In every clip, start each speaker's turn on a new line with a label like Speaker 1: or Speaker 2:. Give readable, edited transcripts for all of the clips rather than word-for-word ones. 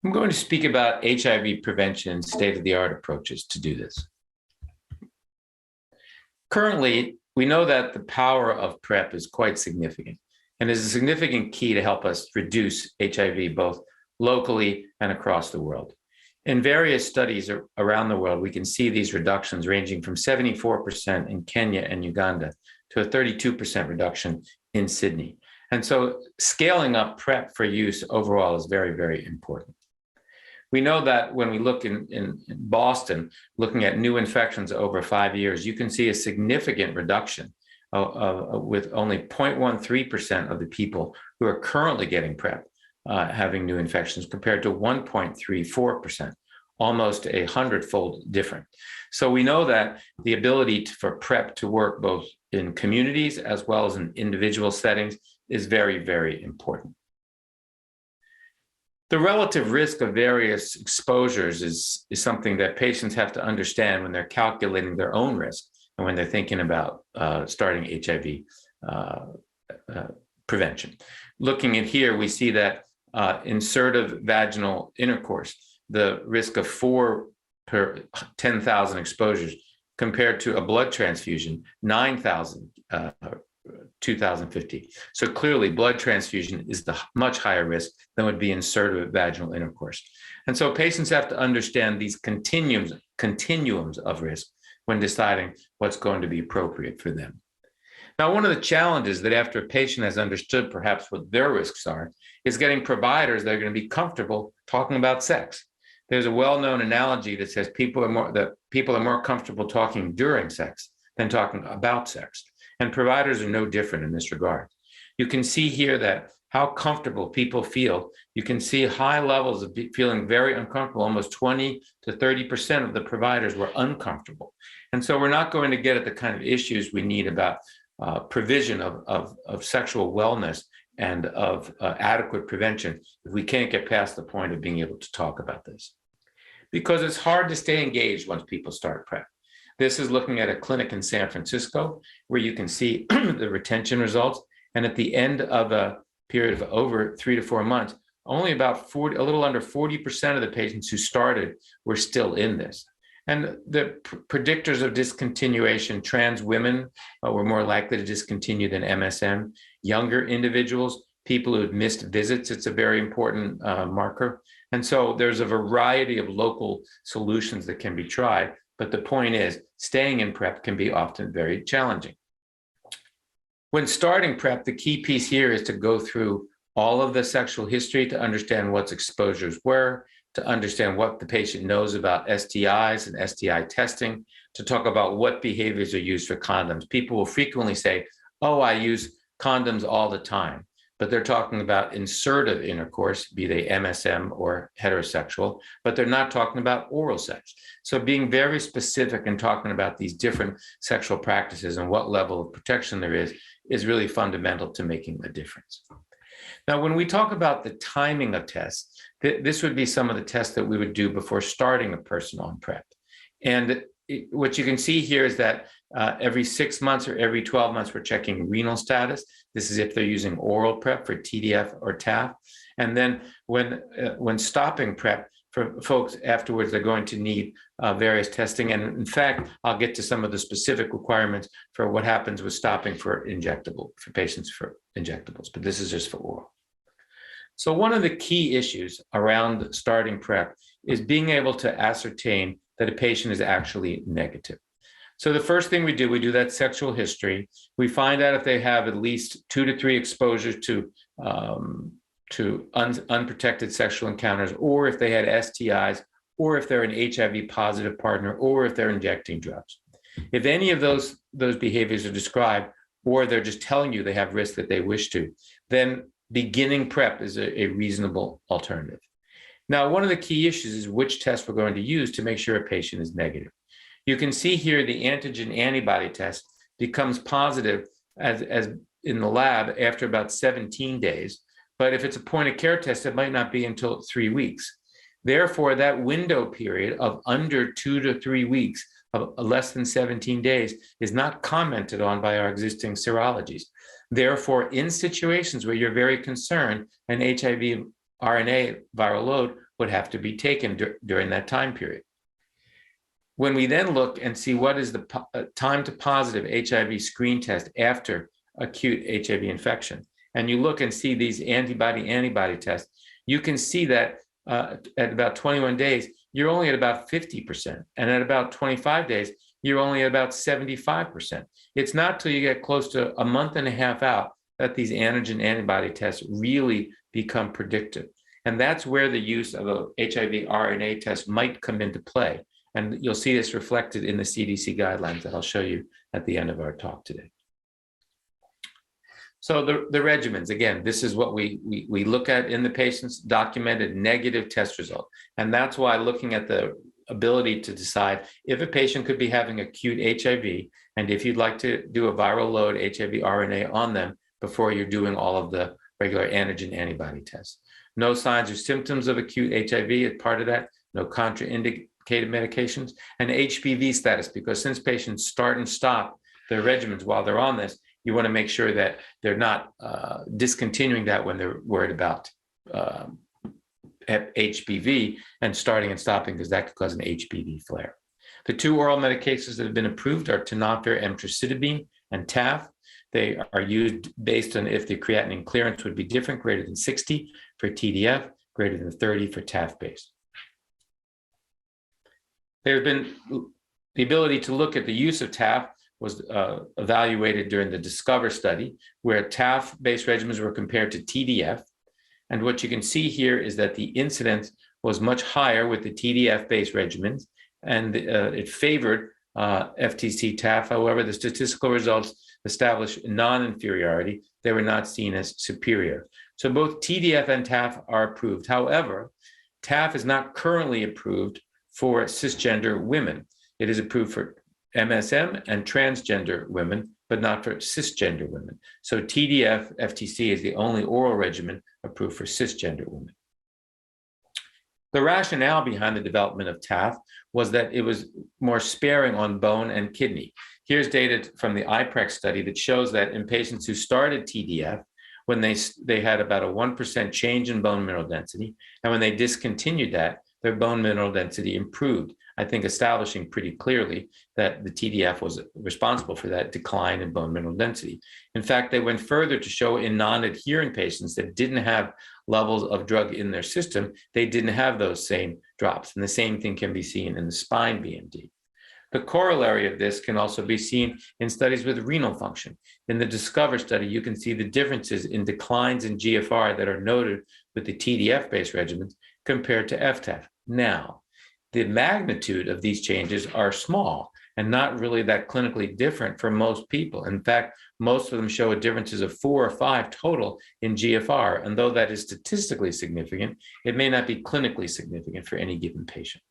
Speaker 1: I'm going to speak about HIV prevention and state-of-the-art approaches to do this. Currently, we know that the power of PrEP is quite significant and is a significant key to help us reduce HIV both locally and across the world. In various studies around the world, we can see these reductions ranging from 74% in Kenya and Uganda to a 32% reduction in Sydney. And so scaling up PrEP for use overall is very, very important. We know that when we look in Boston, looking at new infections over 5 years, you can see a significant reduction with only 0.13% of the people who are currently getting PrEP having new infections compared to 1.34%, almost a 100-fold different. So we know that the ability for PrEP to work both in communities as well as in individual settings is very, very important. The relative risk of various exposures is something that patients have to understand when they're calculating their own risk and when they're thinking about starting HIV prevention. Looking at here, we see that insertive vaginal intercourse, the risk of 4 per 10,000 exposures compared to a blood transfusion, 9,000, 2050. So clearly blood transfusion is the much higher risk than would be insertive vaginal intercourse. And so patients have to understand these continuums of risk when deciding what's going to be appropriate for them. Now, one of the challenges that after a patient has understood perhaps what their risks are is getting providers that are going to be comfortable talking about sex. There's a well-known analogy that says people are more comfortable talking during sex than talking about sex. And providers are no different in this regard. You can see here that how comfortable people feel. You can see high levels of feeling very uncomfortable. Almost 20 to 30% of the providers were uncomfortable. And so we're not going to get at the kind of issues we need about provision of sexual wellness and of adequate prevention if we can't get past the point of being able to talk about this. Because it's hard to stay engaged once people start PrEP. This is looking at a clinic in San Francisco where you can see the retention results. And at the end of a period of over 3 to 4 months, only about a little under 40% of the patients who started were still in this. And the predictors of discontinuation, trans women were more likely to discontinue than MSM. Younger individuals, people who had missed visits, it's a very important marker. And so there's a variety of local solutions that can be tried. But the point is, staying in PrEP can be often very challenging. When starting PrEP, the key piece here is to go through all of the sexual history to understand what exposures were, to understand what the patient knows about STIs and STI testing, to talk about what behaviors are used for condoms. People will frequently say, oh, I use condoms all the time. But they're talking about insertive intercourse, be they MSM or heterosexual, but they're not talking about oral sex. So being very specific and talking about these different sexual practices and what level of protection there is really fundamental to making a difference. Now, when we talk about the timing of tests, this would be some of the tests that we would do before starting a person on PrEP. And what you can see here is that every 6 months or every 12 months, we're checking renal status. This is if they're using oral PrEP for TDF or TAF. And then when stopping PrEP, for folks afterwards, they're going to need various testing. And in fact, I'll get to some of the specific requirements for what happens with stopping for patients for injectables, but this is just for oral. So one of the key issues around starting PrEP is being able to ascertain that a patient is actually negative. So the first thing we do that sexual history. We find out if they have at least 2 to 3 exposures to unprotected sexual encounters, or if they had STIs, or if they're an HIV positive partner, or if they're injecting drugs. If any of those behaviors are described, or they're just telling you they have risk that they wish to, then beginning PrEP is a reasonable alternative. Now, one of the key issues is which test we're going to use to make sure a patient is negative. You can see here the antigen antibody test becomes positive as in the lab after about 17 days. But if it's a point of care test, it might not be until 3 weeks. Therefore, that window period of under 2 to 3 weeks, of less than 17 days, is not commented on by our existing serologies. Therefore, in situations where you're very concerned, an HIV RNA viral load would have to be taken during that time period. When we then look and see what is the time to positive HIV screen test after acute HIV infection, and you look and see these antibody tests, you can see that at about 21 days, you're only at about 50%. And at about 25 days, you're only at about 75%. It's not till you get close to a month and a half out that these antigen antibody tests really become predictive. And that's where the use of a HIV RNA test might come into play. And you'll see this reflected in the CDC guidelines that I'll show you at the end of our talk today. So the regimens, again, this is what we look at in the patient's documented negative test result. And that's why looking at the ability to decide if a patient could be having acute HIV, and if you'd like to do a viral load HIV RNA on them before you're doing all of the regular antigen antibody tests. No signs or symptoms of acute HIV as part of that, no contraindicated medications, and HPV status, because since patients start and stop their regimens while they're on this, you want to make sure that they're not discontinuing that when they're worried about HPV and starting and stopping, because that could cause an HPV flare. The two oral medications that have been approved are tenofovir, emtricitabine, and TAF. They are used based on if the creatinine clearance would be different, greater than 60 for TDF, greater than 30 for TAF-based. There have been the ability to look at the use of TAF was evaluated during the DISCOVER study, where TAF-based regimens were compared to TDF. And what you can see here is that the incidence was much higher with the TDF-based regimens, and it favored FTC TAF. However, the statistical results established non-inferiority. They were not seen as superior. So both TDF and TAF are approved. However, TAF is not currently approved for cisgender women. It is approved for MSM and transgender women, but not for cisgender women. So TDF FTC is the only oral regimen approved for cisgender women. The rationale behind the development of TAF was that it was more sparing on bone and kidney. Here's data from the IPREC study that shows that in patients who started TDF, when they had about a 1% change in bone mineral density, and when they discontinued that, their bone mineral density improved, I think establishing pretty clearly that the TDF was responsible for that decline in bone mineral density. In fact, they went further to show in non-adherent patients that didn't have levels of drug in their system, they didn't have those same drops. And the same thing can be seen in the spine BMD. The corollary of this can also be seen in studies with renal function. In the DISCOVER study, you can see the differences in declines in GFR that are noted with the TDF-based regimens compared to FTAF. Now, the magnitude of these changes are small and not really that clinically different for most people. In fact, most of them show differences of 4 or 5 total in GFR. And though that is statistically significant, it may not be clinically significant for any given patient.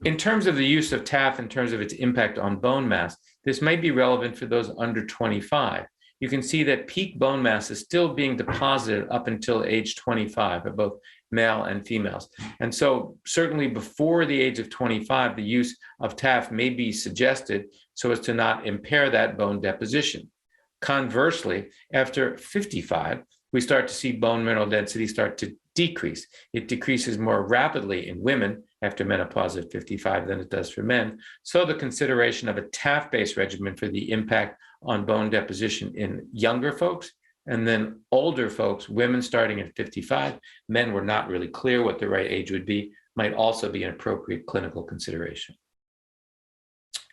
Speaker 1: In terms of the use of TAF, in terms of its impact on bone mass, this might be relevant for those under 25. You can see that peak bone mass is still being deposited up until age 25 for both male and females. And so certainly before the age of 25, the use of TAF may be suggested so as to not impair that bone deposition. Conversely, after 55, we start to see bone mineral density start to decrease. It decreases more rapidly in women after menopause at 55 than it does for men. So the consideration of a TAF-based regimen for the impact on bone deposition in younger folks, and then older folks, women starting at 55, men were not really clear what the right age would be, might also be an appropriate clinical consideration.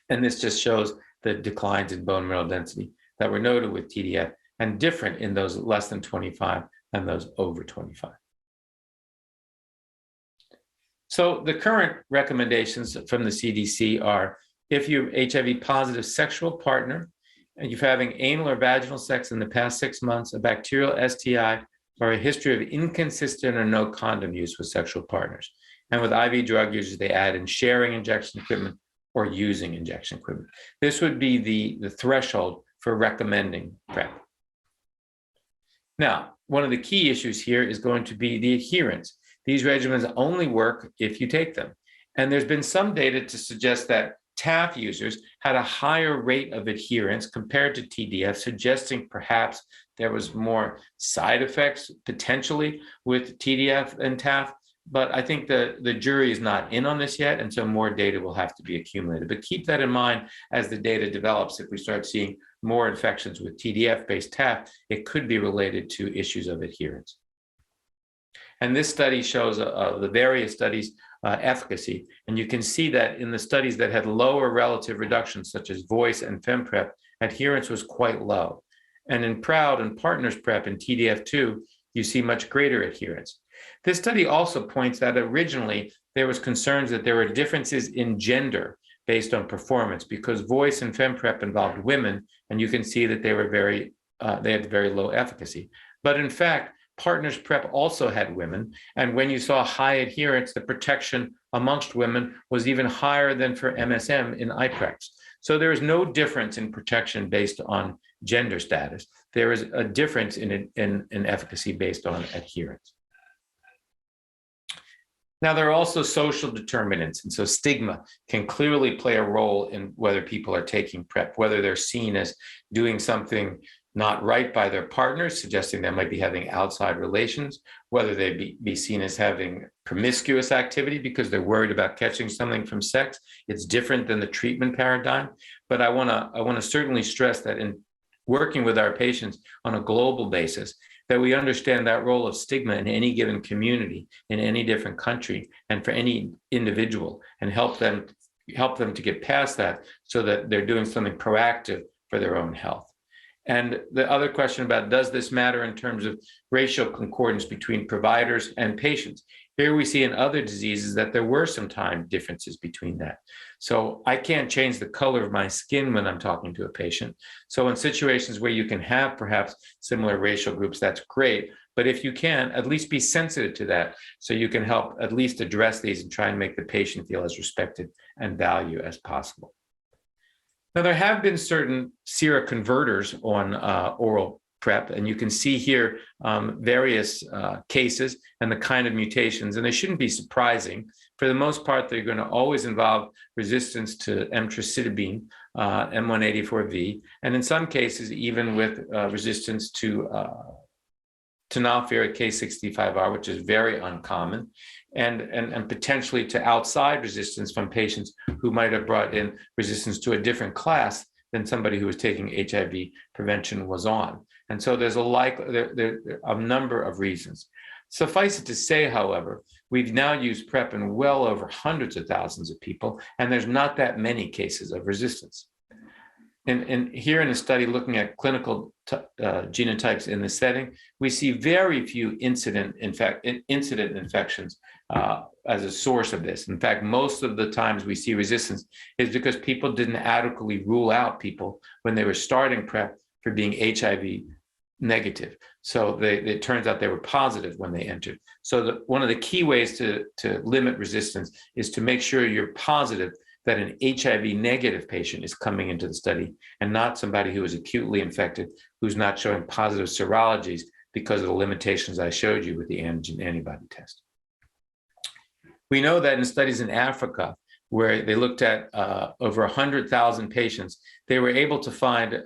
Speaker 1: And this just shows the declines in bone mineral density that were noted with TDF and different in those less than 25 and those over 25. So the current recommendations from the CDC are, if you're HIV positive sexual partner, and you're having anal or vaginal sex in the past 6 months, a bacterial STI, or a history of inconsistent or no condom use with sexual partners. And with IV drug users, they add in sharing injection equipment or using injection equipment. This would be the threshold for recommending PrEP. Now, one of the key issues here is going to be the adherence. These regimens only work if you take them. And there's been some data to suggest that TAF users had a higher rate of adherence compared to TDF, suggesting perhaps There was more side effects potentially with TDF and TAF, but I think the jury is not in on this yet, and so more data will have to be accumulated. But keep that in mind as the data develops. If we start seeing more infections with TDF-based TAF, it could be related to issues of adherence. And this study shows the various studies' efficacy. And you can see that in the studies that had lower relative reductions, such as VOICE and FemPrep, adherence was quite low. And in PROUD and Partners PrEP and TDF2, you see much greater adherence. This study also points that originally there was concerns that there were differences in gender based on performance, because VOICE and FemPrep involved women, and you can see that they were they had very low efficacy. But in fact, Partners PrEP also had women, and when you saw high adherence, the protection amongst women was even higher than for MSM in IPREX. So there is no difference in protection based on gender status. There is a difference in efficacy based on adherence. Now, there are also social determinants, and so stigma can clearly play a role in whether people are taking PrEP, whether they're seen as doing something not right by their partners, suggesting they might be having outside relations, whether they be seen as having promiscuous activity because they're worried about catching something from sex. It's different than the treatment paradigm. But I wanna certainly stress that in working with our patients on a global basis, that we understand that role of stigma in any given community, in any different country, and for any individual, and help them to get past that so that they're doing something proactive for their own health. And the other question about, does this matter in terms of racial concordance between providers and patients? Here we see in other diseases that there were some time differences between that. So I can't change the color of my skin when I'm talking to a patient. So in situations where you can have perhaps similar racial groups, that's great. But if you can, at least be sensitive to that so you can help at least address these and try and make the patient feel as respected and valued as possible. Now, there have been certain seroconverters on oral PrEP, and you can see here various cases and the kind of mutations, and they shouldn't be surprising. For the most part, they're going to always involve resistance to emtricitabine, M184V, and in some cases, even with resistance to tenofovir K65R, which is very uncommon, and potentially to outside resistance from patients who might have brought in resistance to a different class than somebody who was taking HIV prevention was on. And so there's a number of reasons. Suffice it to say, however, we've now used PrEP in well over hundreds of thousands of people, and there's not that many cases of resistance. And here in a study looking at clinical genotypes in this setting, we see very few incident infections as a source of this. In fact, most of the times we see resistance is because people didn't adequately rule out people when they were starting PrEP for being HIV negative. So it turns out they were positive when they entered. So one of the key ways to limit resistance is to make sure you're positive that an HIV negative patient is coming into the study and not somebody who is acutely infected, who's not showing positive serologies because of the limitations I showed you with the antigen antibody test. We know that in studies in Africa, where they looked at over 100,000 patients, they were able to find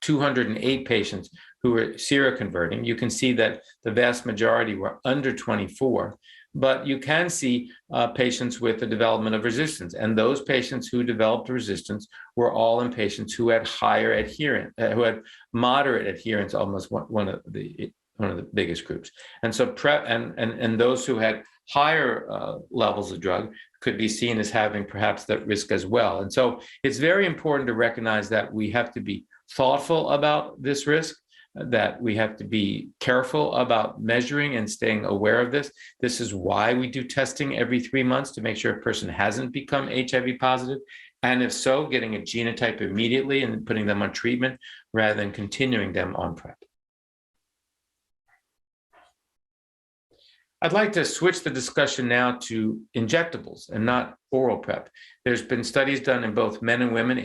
Speaker 1: 208 patients who were seroconverting. You can see that the vast majority were under 24, but you can see patients with the development of resistance. And those patients who developed resistance were all in patients who had higher adherence, who had moderate adherence, almost one of the biggest groups. And so PrEP and those who had higher levels of drug could be seen as having perhaps that risk as well. And so it's very important to recognize that we have to be thoughtful about this risk, that we have to be careful about measuring and staying aware of this. This is why we do testing every 3 months to make sure a person hasn't become HIV positive. And if so, getting a genotype immediately and putting them on treatment rather than continuing them on PrEP. I'd like to switch the discussion now to injectables and not oral PrEP. There's been studies done in both men and women,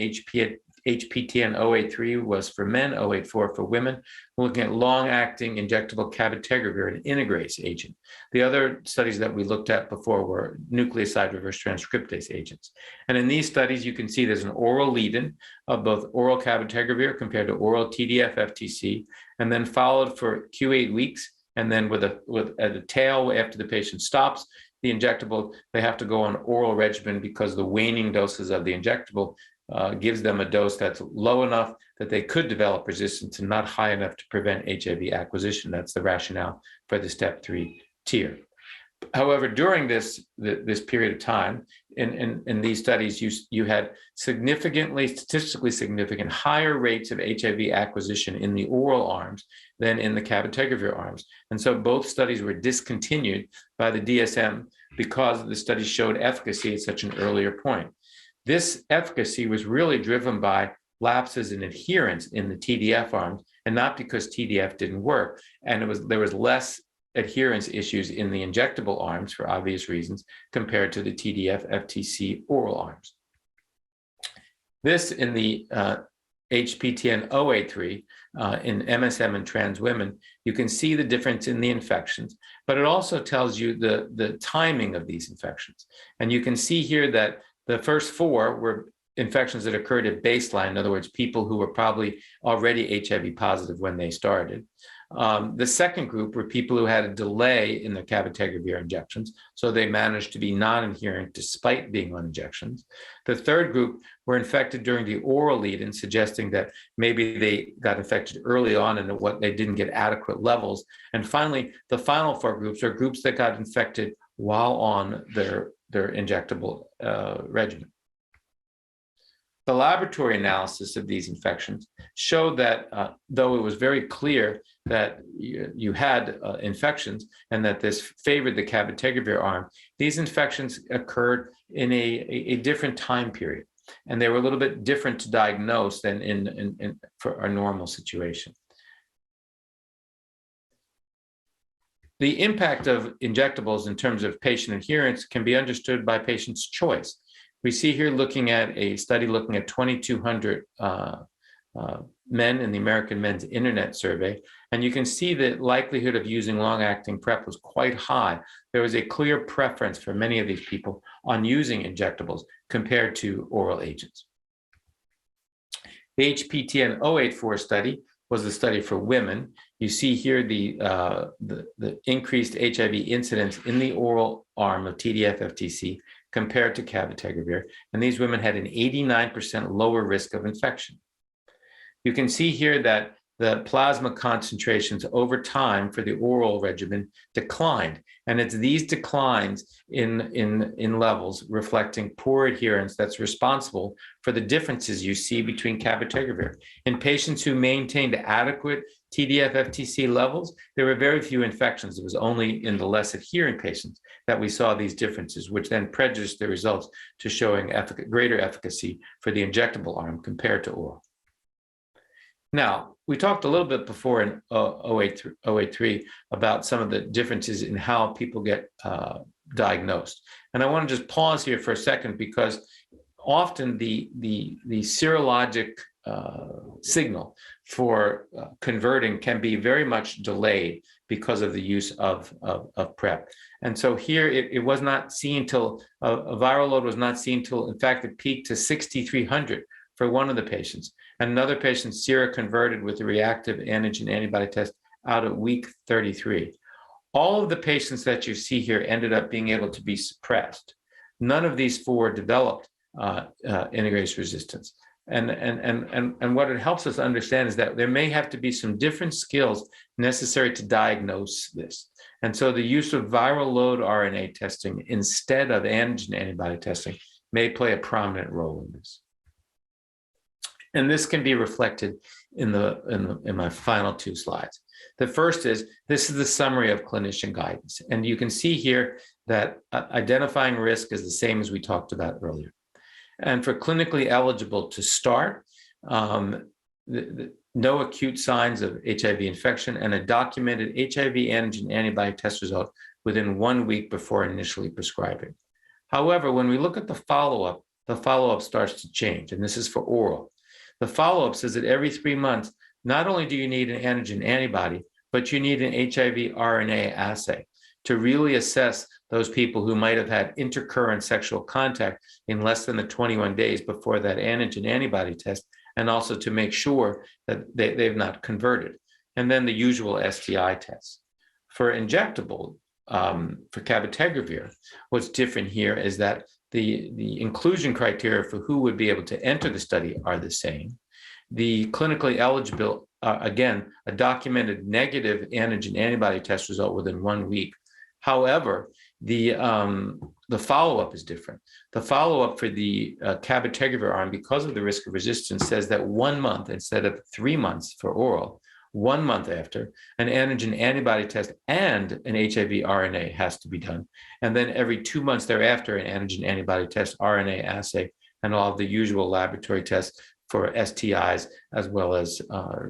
Speaker 1: HPTN 083 was for men, 084 for women. We're looking at long-acting injectable cavitegravir, an integrase agent. The other studies that we looked at before were nucleoside reverse transcriptase agents. And in these studies, you can see there's an oral lead-in of both oral cavitegravir compared to oral TDF-FTC, and then followed for Q8 weeks, and then with a tail after the patient stops the injectable, they have to go on oral regimen because the waning doses of the injectable gives them a dose that's low enough that they could develop resistance and not high enough to prevent HIV acquisition. That's the rationale for the step 3 tier. However, during this period of time, in these studies, you had statistically significant higher rates of HIV acquisition in the oral arms than in the cavitegravir arms. And so both studies were discontinued by the DSM because the studies showed efficacy at such an earlier point. This efficacy was really driven by lapses in adherence in the TDF arms, and not because TDF didn't work. And there was less adherence issues in the injectable arms for obvious reasons compared to the TDF-FTC oral arms. This in the HPTN 083 in MSM and trans women, you can see the difference in the infections, but it also tells you the timing of these infections. And you can see here that the first 4 were infections that occurred at baseline, in other words, people who were probably already HIV positive when they started. The second group were people who had a delay in their cavitegravir injections, so they managed to be non-adherent despite being on injections. The third group were infected during the oral lead-in, suggesting that maybe they got infected early on and what they didn't get adequate levels. And finally, the final 4 groups are groups that got infected while on their injectable regimen. The laboratory analysis of these infections showed that though it was very clear that you had infections and that this favored the cavitegravir arm, these infections occurred in a different time period, and they were a little bit different to diagnose than for a normal situation. The impact of injectables in terms of patient adherence can be understood by patient's choice. We see here looking at a study looking at 2,200 men in the American Men's Internet Survey, and you can see the likelihood of using long-acting PrEP was quite high. There was a clear preference for many of these people on using injectables compared to oral agents. The HPTN 084 study was the study for women. You see here the increased HIV incidence in the oral arm of TDF-FTC compared to cavitegravir, and these women had an 89% lower risk of infection. You can see here that the plasma concentrations over time for the oral regimen declined, and it's these declines in levels reflecting poor adherence that's responsible for the differences you see between cavitegravir. In patients who maintained adequate TDF-FTC levels, there were very few infections. It was only in the less adherent patients that we saw these differences, which then prejudiced the results to showing greater efficacy for the injectable arm compared to oral. Now, we talked a little bit before in 083 about some of the differences in how people get diagnosed. And I want to just pause here for a second because often the serologic signal for converting can be very much delayed because of the use of PrEP. And so here it was not seen till, a viral load was not seen till, in fact, it peaked to 6,300 for one of the patients. And another patient seroconverted with a reactive antigen antibody test out at week 33. All of the patients that you see here ended up being able to be suppressed. None of these 4 developed integrase resistance. And what it helps us understand is that there may have to be some different skills necessary to diagnose this. And so the use of viral load RNA testing instead of antigen antibody testing may play a prominent role in this. And this can be reflected in my final 2 slides. The first is, this is the summary of clinician guidance. And you can see here that identifying risk is the same as we talked about earlier. And for clinically eligible to start, no acute signs of HIV infection and a documented HIV antigen antibody test result within 1 week before initially prescribing. However, when we look at the follow-up starts to change, and this is for oral. The follow-up says that every 3 months, not only do you need an antigen antibody, but you need an HIV RNA assay to really assess those people who might have had intercurrent sexual contact in less than the 21 days before that antigen antibody test, and also to make sure that they've not converted. And then the usual STI tests. For injectable, for Cavitegravir, what's different here is that the inclusion criteria for who would be able to enter the study are the same. The clinically eligible, again, a documented negative antigen antibody test result within 1 week. However, the follow-up is different. The follow-up for the Cavitegravir arm, because of the risk of resistance, says that 1 month instead of 3 months for oral, 1 month after, an antigen antibody test and an HIV RNA has to be done. And then every 2 months thereafter, an antigen antibody test, RNA assay, and all of the usual laboratory tests for STIs, as well as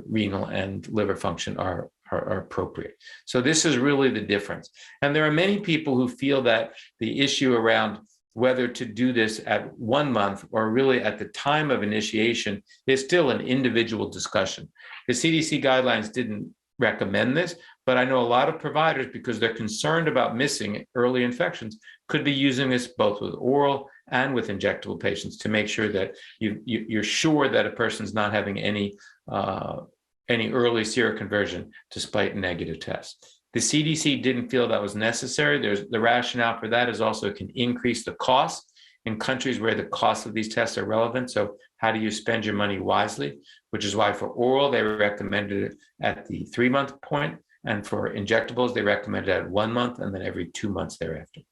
Speaker 1: renal and liver function are appropriate. So this is really the difference. And there are many people who feel that the issue around whether to do this at 1 month or really at the time of initiation is still an individual discussion. The CDC guidelines didn't recommend this, but I know a lot of providers, because they're concerned about missing early infections, could be using this both with oral and with injectable patients to make sure that you're sure that a person's not having any early seroconversion despite negative tests. The CDC didn't feel that was necessary. The rationale for that is also it can increase the cost in countries where the cost of these tests are relevant. So how do you spend your money wisely? Which is why for oral, they recommended it at the 3 month point. And for injectables, they recommended it at 1 month and then every 2 months thereafter.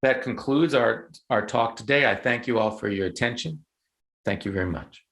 Speaker 1: That concludes our talk today. I thank you all for your attention. Thank you very much.